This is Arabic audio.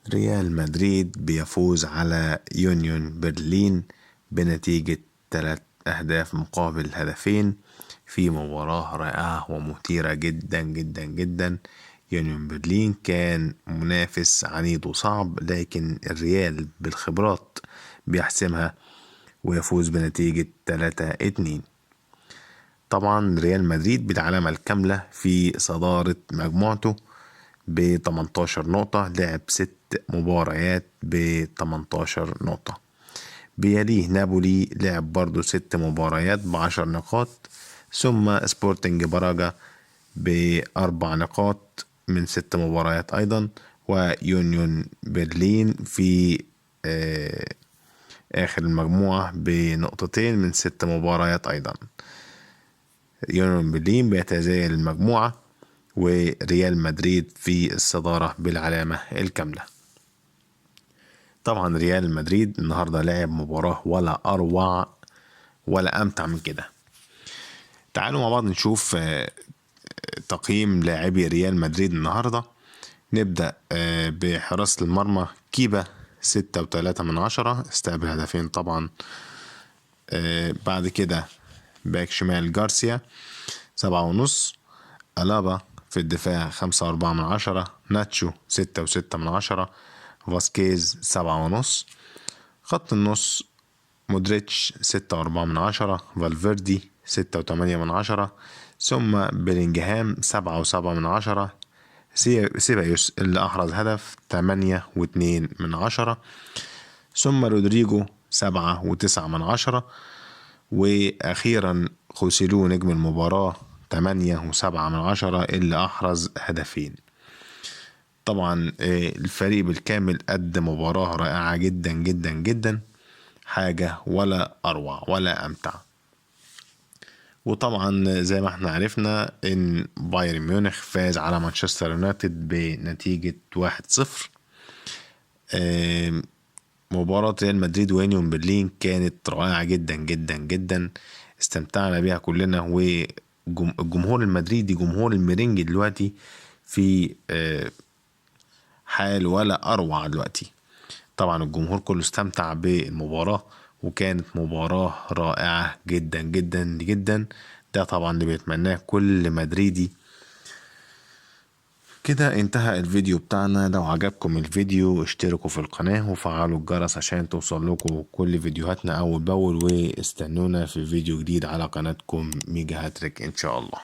ريال مدريد بيفوز على يونيون برلين بنتيجة 3 أهداف مقابل هدفين في مباراة رائعة ومثيرة جدا جدا جدا. يونيون برلين كان منافس عنيد وصعب، لكن الريال بالخبرات بيحسمها ويفوز بنتيجة 3-2. طبعا ريال مدريد بالعلامة الكاملة في صدارة مجموعته ب 18 نقطة، لعب 6 مباريات ب 18 نقطة. بيليه نابولي لعب برضو 6 مباريات ب10 نقاط، ثم سبورتنج براجا ب4 نقاط من 6 مباريات أيضا، ويونيون برلين في آخر المجموعة بنقطتين من 6 مباريات أيضا. يونيون برلين بيتزايل المجموعة، وريال مدريد في الصدارة بالعلامة الكاملة. طبعا ريال مدريد النهاردة لعب مباراة ولا أروع ولا أمتع من كده. تعالوا مع بعض نشوف تقييم لاعبي ريال مدريد النهاردة. نبدأ بحراسة المرمى. كيبا 6.3 استقبل هدفين طبعا. بعد كده باك شمال جارسيا 7.5. ألابا في الدفاع 5.4. ناتشو 6.6. فاسكيز 7.5. خط النص مودريتش 6.4. فالفيردي 6.8. ثم بلينجهام 7.7. سيبايوس اللي أحرز هدف 8.2. ثم رودريجو 7.9. وأخيرا خوسيلو نجم المباراة 8.7 اللي أحرز هدفين. طبعا الفريق بالكامل قدم مباراة رائعة جدا جدا جدا، حاجة ولا أروع ولا أمتع. وطبعا زي ما احنا عرفنا ان بايرن ميونخ فاز على مانشستر يونايتد بنتيجة 1-0. مباراة ريال مدريد ويونيون برلين كانت رائعة جدا جدا جدا، استمتعنا بيها كلنا. والجمهور المدريدي جمهور الميرينج دلوقتي في حال ولا أروع دلوقتي. طبعا الجمهور كله استمتع بالمباراة، وكانت مباراة رائعة جدا جدا جدا. ده طبعا اللي بيتمناه كل مدريدي. كده انتهى الفيديو بتاعنا. لو عجبكم الفيديو اشتركوا في القناة وفعلوا الجرس عشان توصل لكم كل فيديوهاتنا أول بأول، واستنونا في فيديو جديد على قناتكم ميجا هاتريك إن شاء الله.